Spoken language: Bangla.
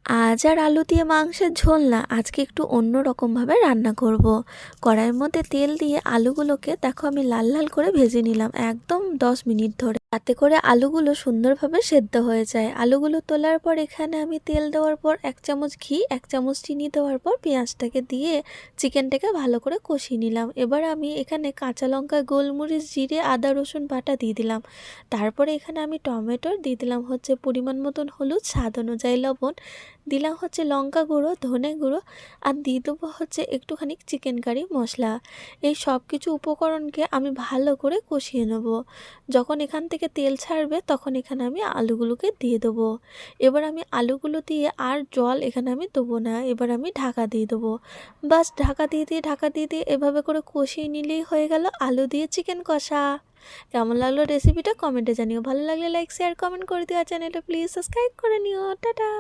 আজ আর আলু দিয়ে মাংসের ঝোল না, আজকে একটু অন্য রকমভাবে রান্না করব। কড়াইয়ের মধ্যে তেল দিয়ে আলুগুলোকে দেখো আমি লাল লাল করে ভেজে নিলাম একদম 10 মিনিট ধরে, তাতে করে আলুগুলো সুন্দরভাবে সেদ্ধ হয়ে যায়। আলুগুলো তোলার পর এখানে আমি তেল দেওয়ার পর 1 চামচ ঘি 1 চামচ চিনি দেওয়ার পর পেঁয়াজটাকে দিয়ে চিকেনটাকে ভালো করে কষিয়ে নিলাম। এবার আমি এখানে কাঁচা লঙ্কা, গোলমরিচ, জিরে, আদা, রসুন বাটা দিয়ে দিলাম। তারপরে এখানে আমি টমেটো দিয়ে দিলাম হচ্ছে পরিমাণ মতন হলুদ, স্বাদ অনুযায়ী লবণ, দিলাম হচ্ছে লঙ্কা গুঁড়ো, ধনে গুঁড়ো, আর দিয়ে দেবো হচ্ছে একটুখানি চিকেন কারি মশলা। এই সব কিছু উপকরণকে আমি ভালো করে কষিয়ে নেব। যখন এখান থেকে তেল ছাড়বে তখন এখানে আমি আলুগুলোকে দিয়ে দেবো। এবার আমি আলুগুলো দিয়ে আর জল এখানে আমি দেবো না, এবার আমি ঢাকা দিয়ে দেবো। বাস ঢাকা দিয়ে দিয়ে এভাবে করে কষিয়ে নিলেই হয়ে গেল আলু দিয়ে চিকেন কষা। কেমন লাগলো রেসিপিটা কমেন্টে জানিও। ভালো লাগলে লাইক, শেয়ার, কমেন্ট করে দিও। আর চ্যানেলটা প্লিজ সাবস্ক্রাইব করে নিও। টাটা।